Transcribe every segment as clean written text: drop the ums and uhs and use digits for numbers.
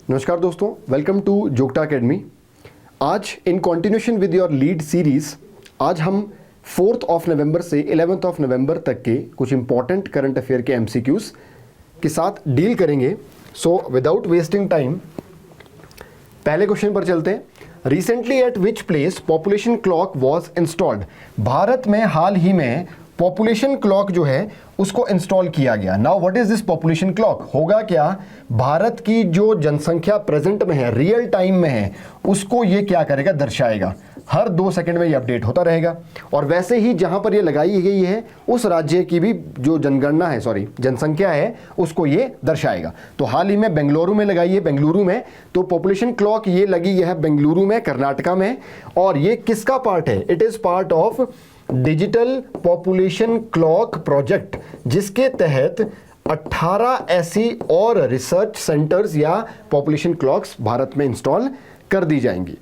नमस्कार दोस्तों, welcome to Jogta academy. आज in continuation with your lead series आज हम 4 नवंबर से 11 नवंबर तक के कुछ इंपॉर्टेंट करंट अफेयर के एमसीक्यूज के साथ डील करेंगे। सो विदाउट वेस्टिंग टाइम पहले क्वेश्चन पर चलते हैं। Recently eight which place population clock was installed. Bharat में हाल ही में पॉपुलेशन क्लॉक जो है उसको इंस्टॉल किया गया। Now what is this population clock? होगा क्या, भारत की जो जनसंख्या प्रेजेंट में है, रियल टाइम में है, उसको ये क्या करेगा, दर्शाएगा। हर 2 सेकंड में ये अपडेट होता रहेगा। और वैसे ही जहां पर ये लगाई गई है उस राज्य की भी जो जनगणना है, जनसंख्या है, उसको ये दर्शाएगा। तो हाल ही में बेंगलुरु में लगाई है, बेंगलुरु में। तो पॉपुलेशन क्लॉक ये लगी है बेंगलुरु में, कर्नाटका में। और ये किसका पार्ट है? It is part of digital population clock project, जिसके तहत 18 ऐसी और रिसर्च सेंटर्स या पॉपुलेशन क्लॉक्स भारत में इंस्टॉल कर दी जाएंगी।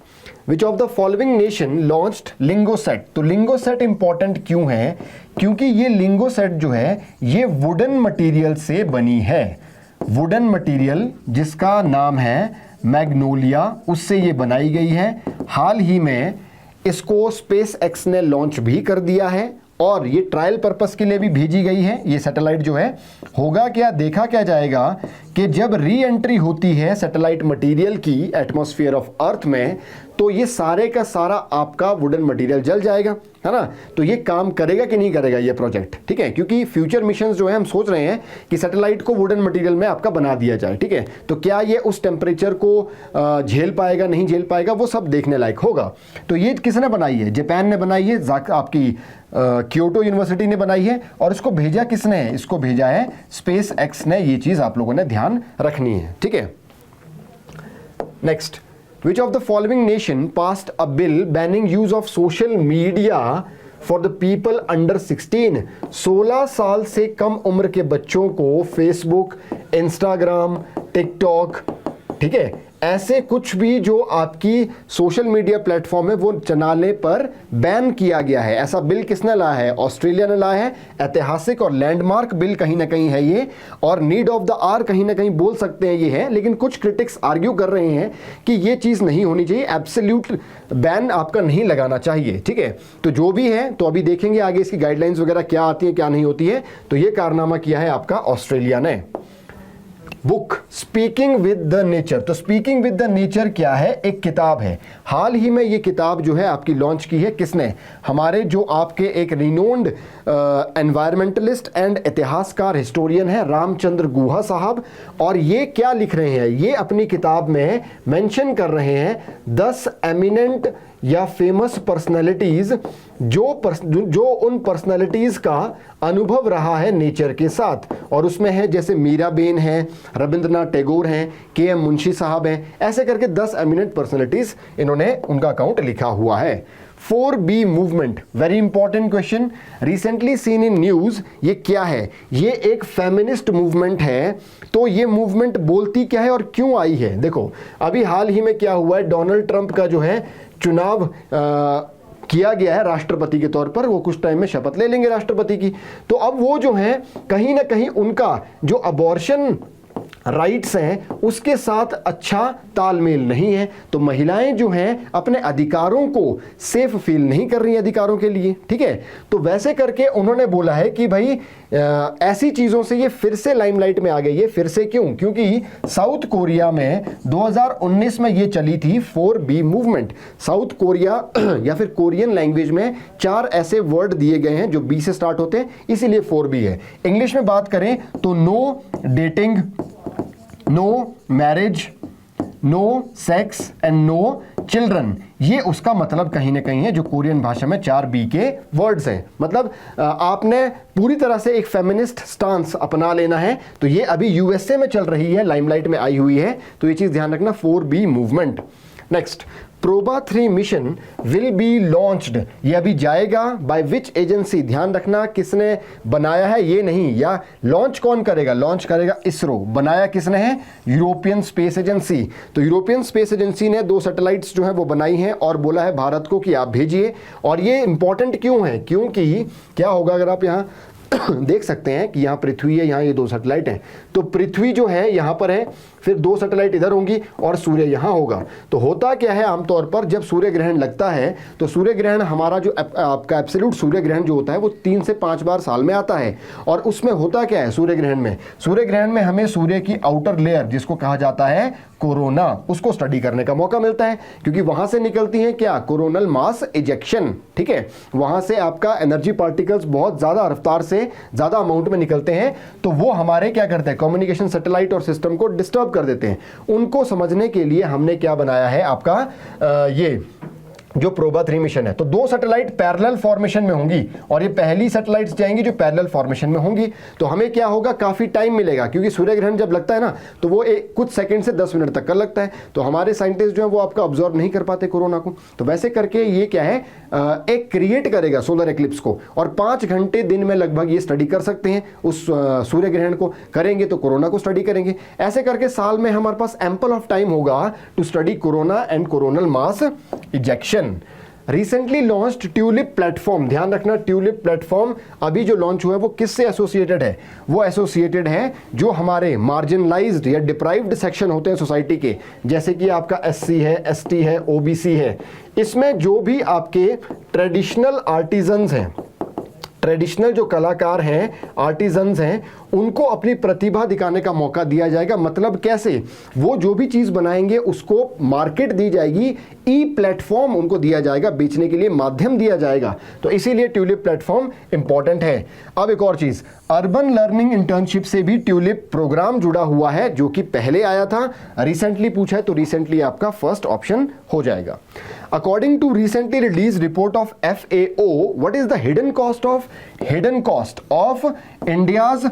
Which of the following nation launched LignoSat. तो लिंगोसेट इंपॉर्टेंट क्यों है? क्योंकि ये लिंगोसेट जो है ये वुडन मटेरियल से बनी है। वुडन मटेरियल जिसका नाम है मैग्नोलिया, उससे ये बनाई गई है। हाल ही में इसको स्पेस एक्स ने लॉन्च भी कर दिया है और ये ट्रायल पर्पस के लिए भी भेजी गई है। ये सैटेलाइट जो है, होगा क्या, देखा क्या जाएगा कि जब री एंट्री होती है सैटेलाइट मटेरियल की एटमॉस्फेयर ऑफ अर्थ में, तो ये सारे का सारा आपका वुडन मटेरियल जल जाएगा, है ना। तो ये काम करेगा कि नहीं करेगा ये प्रोजेक्ट, ठीक है। क्योंकि फ्यूचर मिशन जो है हम सोच रहे हैं कि सैटेलाइट को वुडन मटेरियल में आपका बना दिया जाए, ठीक है। तो क्या ये उस टेम्परेचर को झेल पाएगा, नहीं झेल पाएगा, वो सब देखने लायक होगा। तो ये किसने बनाई है? जापान ने बनाई है, आपकी क्योटो यूनिवर्सिटी ने बनाई है। और इसको भेजा किसने है? इसको भेजा है स्पेस एक्स ने। ये चीज आप लोगों ने ध्यान रखनी है, ठीक है। Next, which of the following nation passed a bill banning use of social media for the people under 16? 16 साल से कम उम्र के बच्चों को फेसबुक, इंस्टाग्राम, टिकटॉक, ठीक है, ऐसे कुछ भी जो आपकी सोशल मीडिया प्लेटफॉर्म है वो चलाने पर बैन किया गया है। ऐसा बिल किसने लाया है? ऑस्ट्रेलिया ने लाया है। ऐतिहासिक और लैंडमार्क बिल कहीं ना कहीं है ये, और नीड ऑफ द आवर कहीं ना कहीं बोल सकते हैं ये है। लेकिन कुछ क्रिटिक्स आर्ग्यू कर रहे हैं कि ये चीज नहीं होनी चाहिए, एब्सोल्यूट बैन आपका नहीं लगाना चाहिए, ठीक है। तो जो भी है, तो अभी देखेंगे आगे इसकी गाइडलाइंस वगैरह क्या आती है क्या नहीं होती है। तो ये कारनामा किया है आपका ऑस्ट्रेलिया ने। Book speaking with the nature. तो स्पीकिंग विद द नेचर क्या है? एक किताब है। हाल ही में ये किताब जो है आपकी लॉन्च की है किसने? हमारे जो आपके एक रिनोन्ड एनवायरमेंटलिस्ट एंड इतिहासकार हिस्टोरियन है रामचंद्र गुहा साहब। और ये क्या लिख रहे हैं? ये अपनी किताब में मेंशन कर रहे हैं 10 एमिनेंट या फेमस पर्सनैलिटीज जो उन पर्सनैलिटीज का अनुभव रहा है नेचर के साथ। और उसमें है जैसे मीराबेन है, रविंद्रनाथ टैगोर हैं, के.एम. मुंशी साहब हैं, ऐसे करके 10 एमिनेंट पर्सनैलिटीज इन्होंने उनका अकाउंट लिखा हुआ है। 4B movement, very important question, recently seen in news. ये क्या है? ये एक फेमिनिस्ट मूवमेंट है। तो ये मूवमेंट बोलती क्या है और क्यों आई है? देखो, अभी हाल ही में क्या हुआ है, डोनाल्ड ट्रंप का जो है चुनाव किया गया है राष्ट्रपति के तौर पर। वो कुछ टाइम में शपथ ले लेंगे राष्ट्रपति की। तो अब वो जो है कहीं ना कहीं उनका जो अबॉर्शन राइट्स हैं उसके साथ अच्छा तालमेल नहीं है। तो महिलाएं जो हैं अपने अधिकारों को सेफ फील नहीं कर रही अधिकारों के लिए, ठीक है। तो वैसे करके उन्होंने बोला है कि भाई ऐसी चीजों से ये फिर से लाइमलाइट में आ गई है। फिर से क्यों? क्योंकि साउथ कोरिया में 2019 में ये चली थी 4B मूवमेंट। साउथ कोरिया या फिर कोरियन लैंग्वेज में 4 ऐसे वर्ड दिए गए हैं जो B से स्टार्ट होते हैं, इसीलिए 4B है। इंग्लिश में बात करें तो no dating, no marriage, no sex and no children. ये उसका मतलब कहीं ना कहीं है जो कोरियन भाषा में 4B के वर्ड्स हैं। मतलब आपने पूरी तरह से एक फेमिनिस्ट स्टांस अपना लेना है। तो ये अभी यूएसए में चल रही है, लाइमलाइट में आई हुई है। तो ये चीज ध्यान रखना, 4B movement. Next, PROBA 3 mission will be launched. ये अभी जाएगा बाय विच एजेंसी? ध्यान रखना किसने बनाया है ये नहीं, या लॉन्च कौन करेगा? लॉन्च करेगा इसरो। बनाया किसने है? European space agency. तो यूरोपियन स्पेस एजेंसी ने 2 सैटेलाइट्स जो है वो बनाई हैं और बोला है भारत को कि आप भेजिए। और ये इंपॉर्टेंट क्यों है? क्योंकि क्या होगा अगर आप यहाँ देख सकते हैं कि यहाँ पृथ्वी है, यहाँ ये दो सैटेलाइट हैं, तो पृथ्वी जो है यहाँ पर है, फिर दो सैटेलाइट इधर होंगी और सूर्य यहाँ होगा। तो होता क्या है, आमतौर पर जब सूर्य ग्रहण लगता है तो सूर्य ग्रहण हमारा जो आपका एब्सोल्यूट सूर्य ग्रहण जो होता है वो 3 से 5 बार साल में आता है। और उसमें होता क्या है, सूर्य ग्रहण में हमें सूर्य की आउटर लेयर जिसको कहा जाता है कोरोना, उसको स्टडी करने का मौका मिलता है, क्योंकि वहां से निकलती है क्या, कोरोनल मास इजेक्शन। ठीक है, वहां से आपका एनर्जी पार्टिकल्स बहुत ज्यादा रफ्तार से ज्यादा अमाउंट में निकलते हैं, तो वो हमारे क्या करते हैं, कम्युनिकेशन सैटेलाइट और सिस्टम को डिस्टर्ब कर देते हैं। उनको समझने के लिए हमने क्या बनाया है, आपका ये जो प्रोबा 3 मिशन है। तो दो सैटेलाइट पैरेलल फॉर्मेशन में होंगी और ये पहली सैटेलाइट्स जाएंगी जो पैरेलल फॉर्मेशन में होंगी। तो हमें क्या होगा, काफी टाइम मिलेगा, क्योंकि सूर्य ग्रहण जब लगता है ना तो वो कुछ सेकंड से 10 मिनट तक का लगता है। तो हमारे साइंटिस्ट जो है वो आपका ऑब्जर्व नहीं कर पाते कोरोना को। तो वैसे करके ये क्या है, एक क्रिएट करेगा सोलर एक्लिप्स को, और 5 घंटे दिन में लगभग ये स्टडी कर सकते हैं। उस सूर्य ग्रहण को करेंगे तो कोरोना को स्टडी करेंगे। ऐसे करके साल में हमारे पास एम्पल ऑफ टाइम होगा to study corona and coronal mass ejection. Recently launched Tulip platform, ध्यान रखना ट्यूलिप प्लेटफॉर्म अभी जो लॉन्च हुआ है वो किससे एसोसिएटेड है, वो एसोसिएटेड है जो हमारे मार्जिनलाइज्ड या डिप्राइव्ड सेक्शन होते हैं सोसाइटी के, जैसे कि आपका एससी है, एसटी है, ओबीसी है। इसमें जो भी आपके ट्रेडिशनल आर्टिजन्स हैं, ट्रेडिशनल जो कलाकार हैं, आर्टिजन्स हैं, उनको अपनी प्रतिभा दिखाने का मौका दिया जाएगा। मतलब कैसे, वो जो भी चीज बनाएंगे उसको मार्केट दी जाएगी, ई प्लेटफॉर्म उनको दिया जाएगा, बेचने के लिए माध्यम दिया जाएगा। तो इसीलिए ट्यूलिप प्लेटफॉर्म इंपॉर्टेंट है। अब एक और चीज, अर्बन लर्निंग इंटर्नशिप से भी ट्यूलिप प्रोग्राम जुड़ा हुआ है, जो कि पहले आया था, रिसेंटली पूछा है तो रिसेंटली आपका फर्स्ट ऑप्शन हो जाएगा। According to recently released report of FAO, what is the hidden cost of India's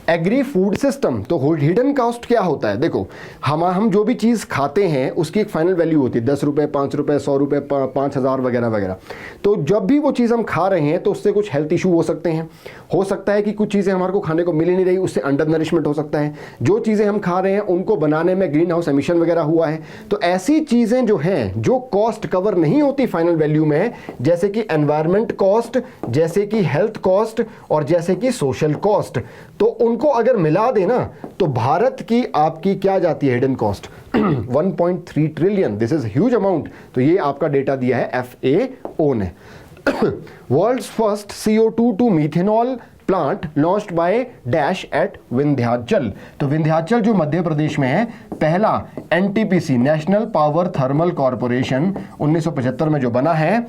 agri food system? तो हिडन कॉस्ट क्या होता है, देखो हम जो भी चीज़ खाते हैं उसकी एक फाइनल वैल्यू होती है, 10 रुपये, 5 रुपये, 100 रुपये, 5000 वगैरह वगैरह। तो जब भी वो चीज़ हम खा रहे हैं तो उससे कुछ हेल्थ इशू हो सकते हैं। हो सकता है कि कुछ चीज़ें हमारे को खाने को मिल ही नहीं रही, उससे अंडर नरिशमेंट हो सकता है। जो चीज़ें हम खा रहे हैं उनको बनाने में ग्रीन हाउस एमिशन वगैरह हुआ है। तो ऐसी चीज़ें जो हैं जो कॉस्ट कवर नहीं होती फाइनल वैल्यू में, जैसे कि एनवायरमेंट कॉस्ट, जैसे कि हेल्थ कॉस्ट और जैसे कि सोशल कॉस्ट, तो उनको अगर मिला देना तो भारत की आपकी क्या जाती है hidden cost 1.3 trillion. This is huge amount. तो ये आपका डेटा दिया है FAO ने। World's first CO2 to methanol plant launched by dash at Vindhyachal. तो विंध्याचल जो मध्य प्रदेश में है, पहला NTPC national power thermal corporation 1975 में जो बना है,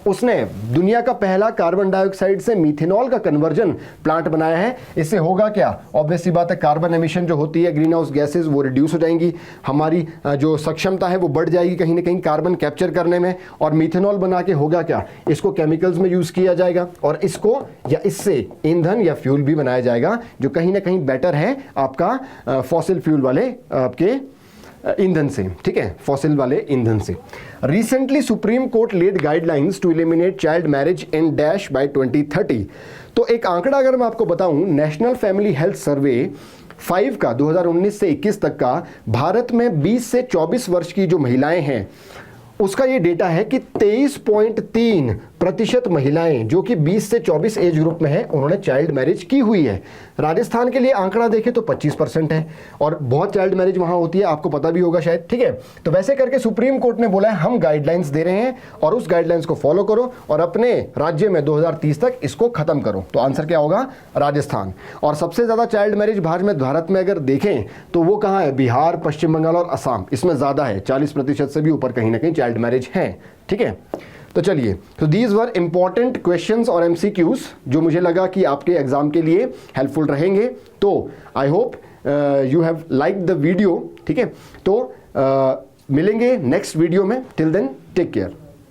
उसने दुनिया का पहला कार्बन डाइऑक्साइड से मीथेनॉल का कन्वर्जन प्लांट बनाया है। इससे होगा क्या, ऑब्वियस सी बात है, कार्बन एमिशन जो होती है, ग्रीन हाउस गैसेज, वो रिड्यूस हो जाएंगी, हमारी जो सक्षमता है वो बढ़ जाएगी कहीं ना कहीं कार्बन कैप्चर करने में। और मीथेनॉल बना के होगा क्या, इसको केमिकल्स में यूज किया जाएगा और इसको या इससे ईंधन या फ्यूल भी बनाया जाएगा, जो कहीं ना कहीं बेटर है आपका फॉसिल फ्यूल वाले आपके ईंधन से। ठीक है, फॉसिल वाले ईंधन से। Recently supreme court laid guidelines to eliminate child marriage in dash by 2030। तो एक आंकड़ा अगर मैं आपको बताऊं, नेशनल फैमिली हेल्थ सर्वे 5 का 2019 से 21 तक का भारत में 20 से 24 वर्ष की जो महिलाएं हैं उसका ये डेटा है कि 23.3% महिलाएं जो कि 20 से 24 एज ग्रुप में हैं उन्होंने चाइल्ड मैरिज की हुई है। राजस्थान के लिए आंकड़ा देखें तो 25% है और बहुत चाइल्ड मैरिज वहां होती है, आपको पता भी होगा शायद। ठीक है, तो वैसे करके सुप्रीम कोर्ट ने बोला है हम गाइडलाइंस दे रहे हैं और उस गाइडलाइंस को फॉलो करो और अपने राज्य में 2030 तक इसको खत्म करो। तो आंसर क्या होगा, राजस्थान। और सबसे ज्यादा चाइल्ड मैरिज भारत में अगर देखें तो वो कहाँ है, बिहार, पश्चिम बंगाल और असम, इसमें ज्यादा है, 40% से भी ऊपर कहीं ना कहीं चाइल्ड मैरिज है। ठीक है, तो चलिए, तो दीज वर इंपॉर्टेंट क्वेश्चंस और MCQs जो मुझे लगा कि आपके एग्जाम के लिए हेल्पफुल रहेंगे। तो I hope you have like the video. ठीक है, तो मिलेंगे नेक्स्ट वीडियो में। Till then take care.